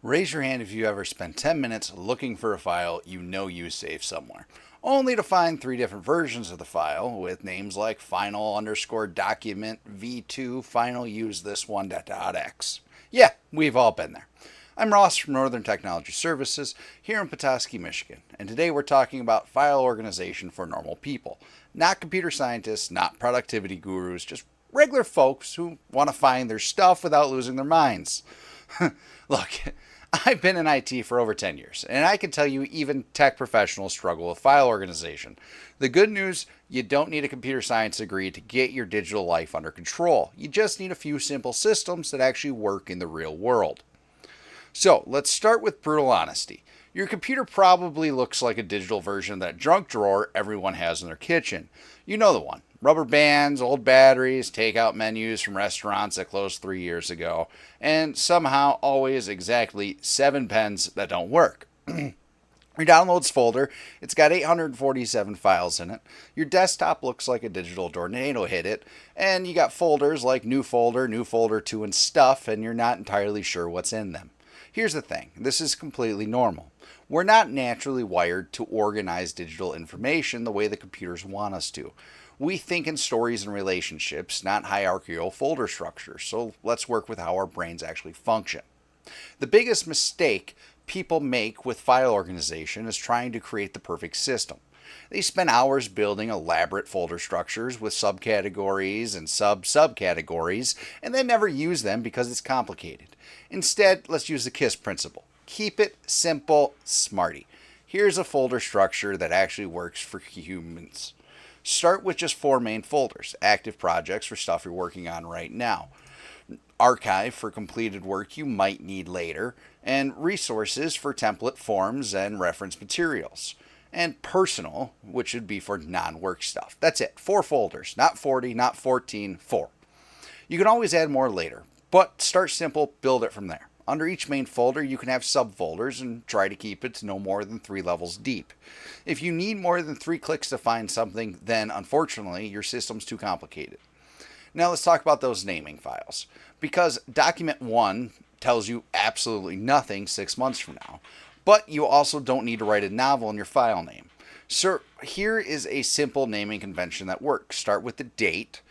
Raise your hand if you ever spent 10 minutes looking for a file you know you saved somewhere, only to find three different versions of the file with names like final underscore document v2 final use this one.x. Yeah, we've all been there. I'm Ross from Northern Technology Services here in Petoskey, Michigan, and today we're talking about file organization for normal people. Not computer scientists, not productivity gurus, just regular folks who want to find their stuff without losing their minds. Look, I've been in IT for over 10 years, and I can tell you even tech professionals struggle with file organization. The good news, you don't need a computer science degree to get your digital life under control. You just need a few simple systems that actually work in the real world. So, let's start with brutal honesty. Your computer probably looks like a digital version of that junk drawer everyone has in their kitchen. You know the one. Rubber bands, old batteries, takeout menus from restaurants that closed 3 years ago, and somehow always exactly 7 pens that don't work. Your downloads folder, it's got 847 files in it. Your desktop looks like a digital tornado hit it, and you got folders like new folder 2, and stuff, and you're not entirely sure what's in them. Here's the thing, this is completely normal. We're not naturally wired to organize digital information the way the computers want us to. We think in stories and relationships, not hierarchical folder structures, so let's work with how our brains actually function. The biggest mistake people make with file organization is trying to create the perfect system. They spend hours building elaborate folder structures with subcategories and subcategories and then never use them because it's complicated. Instead, let's use the KISS principle. Keep it simple, Smarty. Here's a folder structure that actually works for humans. Start with just 4 main folders: active projects for stuff you're working on right now, archive for completed work you might need later, and resources for template forms and reference materials, and personal, which would be for non-work stuff. That's it. 4 folders, not 40, not 14, 4. You can always add more later, but start simple, build it from there. Under each main folder, you can have subfolders and try to keep it to no more than 3 levels deep. If you need more than 3 clicks to find something, then unfortunately, your system's too complicated. Now let's talk about those naming files. Because document 1 tells you absolutely nothing 6 months from now, but you also don't need to write a novel in your file name. So here is a simple naming convention that works. Start with the date.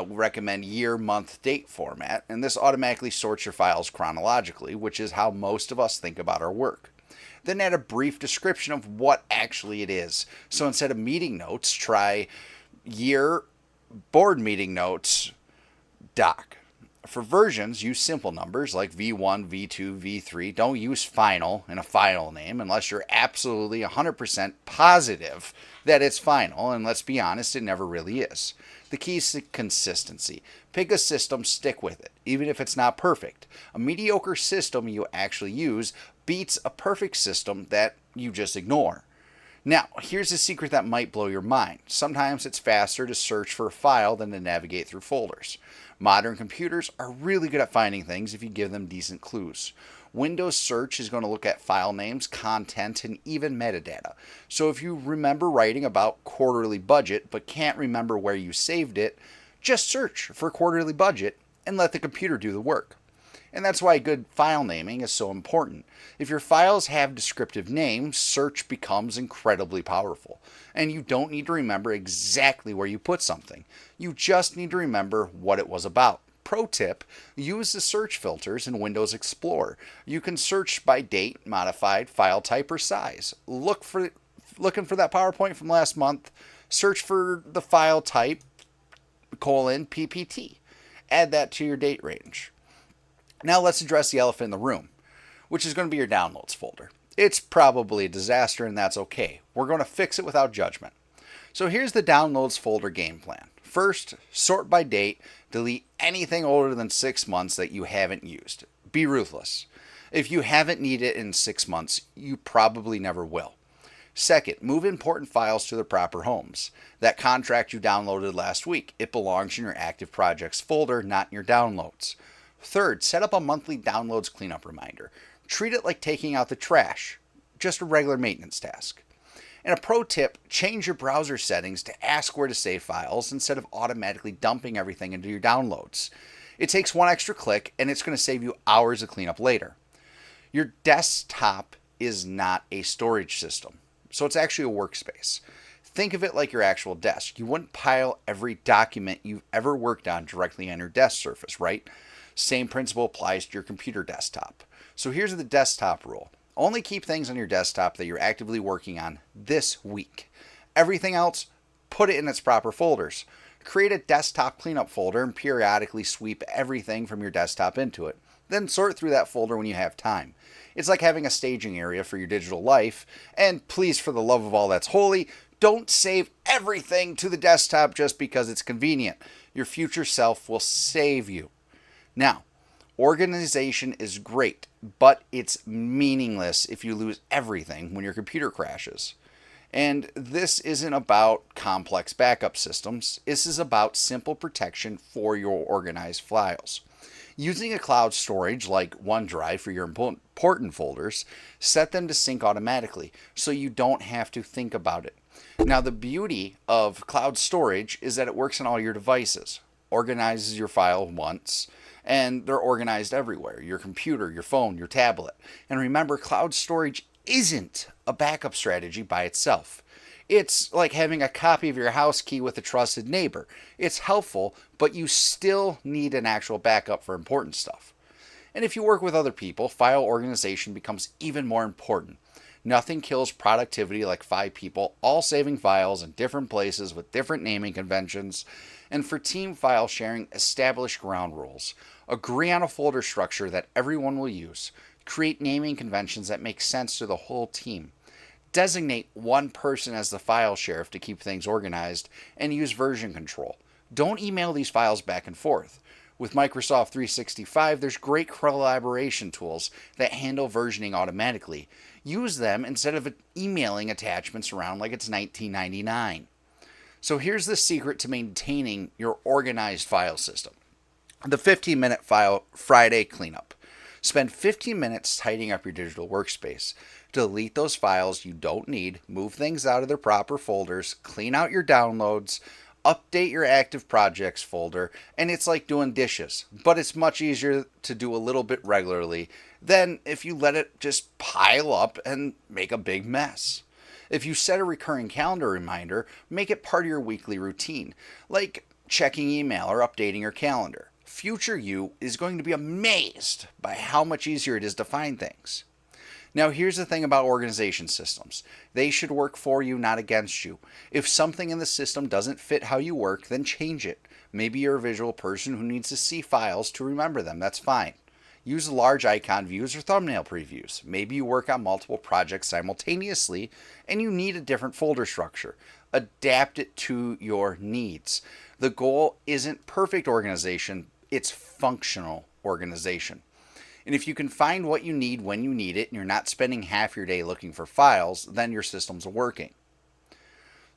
We recommend year, month, date format, and this automatically sorts your files chronologically, which is how most of us think about our work. Then add a brief description of what actually it is. So instead of meeting notes, try year, board meeting notes, doc. For versions, use simple numbers like V1, V2, V3. Don't use final in a file name unless you're absolutely 100% positive that it's final, and let's be honest, it never really is. The key is consistency. Pick a system, stick with it, even if it's not perfect. A mediocre system you actually use beats a perfect system that you just ignore. Now, here's a secret that might blow your mind. Sometimes it's faster to search for a file than to navigate through folders. Modern computers are really good at finding things if you give them decent clues. Windows search is going to look at file names, content, and even metadata. So if you remember writing about quarterly budget but can't remember where you saved it, just search for quarterly budget and let the computer do the work. And that's why good file naming is so important. If your files have descriptive names, search becomes incredibly powerful. And you don't need to remember exactly where you put something. You just need to remember what it was about. Pro tip, use the search filters in Windows Explorer. You can search by date, modified, file type, or size. Looking for that PowerPoint from last month, search for the file type, PPT. Add that to your date range. Now let's address the elephant in the room, which is going to be your downloads folder. It's probably a disaster, and that's okay. We're going to fix it without judgment. So here's the downloads folder game plan. First, sort by date, delete anything older than 6 months that you haven't used. Be ruthless. If you haven't needed it in 6 months, you probably never will. Second, move important files to their proper homes. That contract you downloaded last week, it belongs in your active projects folder, not in your downloads. Third, set up a monthly downloads cleanup reminder. Treat it like taking out the trash, just a regular maintenance task. And a pro tip, change your browser settings to ask where to save files instead of automatically dumping everything into your downloads. It takes one extra click and it's going to save you hours of cleanup later. Your desktop is not a storage system, so it's actually a workspace. Think of it like your actual desk. You wouldn't pile every document you've ever worked on directly on your desk surface, right? Same principle applies to your computer desktop. So here's the desktop rule. Only keep things on your desktop that you're actively working on this week. Everything else, put it in its proper folders. Create a desktop cleanup folder and periodically sweep everything from your desktop into it. Then sort through that folder when you have time. It's like having a staging area for your digital life. And please, for the love of all that's holy, don't save everything to the desktop just because it's convenient. Your future self will save you. Now, organization is great, but it's meaningless if you lose everything when your computer crashes. And this isn't about complex backup systems. This is about simple protection for your organized files. Using a cloud storage like OneDrive for your important folders, set them to sync automatically so you don't have to think about it. Now, the beauty of cloud storage is that it works on all your devices, organizes your file once, and they're organized everywhere: your computer, your phone, your tablet. And remember, cloud storage isn't a backup strategy by itself. It's like having a copy of your house key with a trusted neighbor. It's helpful, but you still need an actual backup for important stuff. And if you work with other people, file organization becomes even more important. Nothing kills productivity like 5 people all saving files in different places with different naming conventions. And for team file sharing, establish ground rules. Agree on a folder structure that everyone will use. Create naming conventions that make sense to the whole team. Designate one person as the file sheriff to keep things organized, and use version control. Don't email these files back and forth. With Microsoft 365, there's great collaboration tools that handle versioning automatically. Use them instead of emailing attachments around like it's 1999. So here's the secret to maintaining your organized file system. The 15-minute file Friday cleanup. Spend 15 minutes tidying up your digital workspace. Delete those files you don't need, move things out of their proper folders, clean out your downloads, update your active projects folder, and it's like doing dishes, but it's much easier to do a little bit regularly than if you let it just pile up and make a big mess. If you set a recurring calendar reminder, make it part of your weekly routine, like checking email or updating your calendar. Future you is going to be amazed by how much easier it is to find things. Now, here's the thing about organization systems. They should work for you, not against you. If something in the system doesn't fit how you work, then change it. Maybe you're a visual person who needs to see files to remember them. That's fine. Use large icon views or thumbnail previews. Maybe you work on multiple projects simultaneously and you need a different folder structure. Adapt it to your needs. The goal isn't perfect organization, it's functional organization. And if you can find what you need when you need it, and you're not spending half your day looking for files, then your system's working.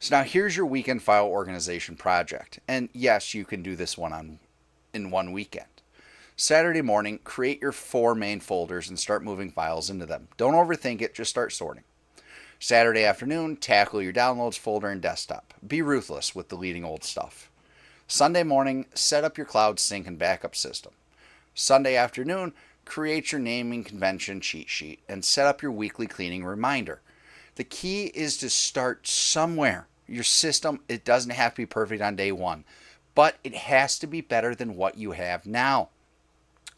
So now here's your weekend file organization project. And yes, you can do this in one weekend. Saturday morning, create your 4 main folders and start moving files into them. Don't overthink it, just start sorting. Saturday afternoon, tackle your downloads folder and desktop. Be ruthless with deleting old stuff. Sunday morning, set up your cloud sync and backup system. Sunday afternoon, create your naming convention cheat sheet and set up your weekly cleaning reminder. The key is to start somewhere. Your system, it doesn't have to be perfect on day one, but it has to be better than what you have now.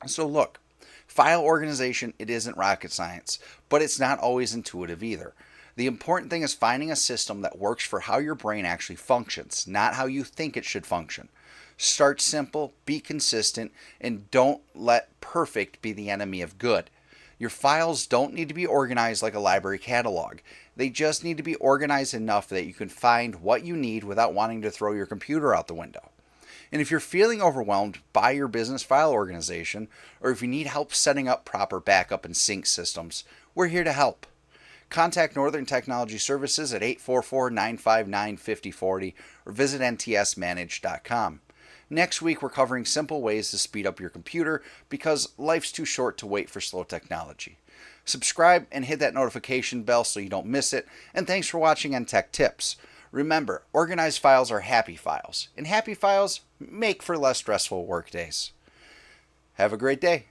So look, file organization, it isn't rocket science, but it's not always intuitive either. The important thing is finding a system that works for how your brain actually functions, not how you think it should function. Start simple, be consistent, and don't let perfect be the enemy of good. Your files don't need to be organized like a library catalog. They just need to be organized enough that you can find what you need without wanting to throw your computer out the window. And if you're feeling overwhelmed by your business file organization, or if you need help setting up proper backup and sync systems, we're here to help. Contact Northern Technology Services at 844-959-5040 or visit ntsmanage.com. Next week, we're covering simple ways to speed up your computer because life's too short to wait for slow technology. Subscribe and hit that notification bell so you don't miss it. And thanks for watching NTECH Tips. Remember, organized files are happy files, and happy files make for less stressful work days. Have a great day.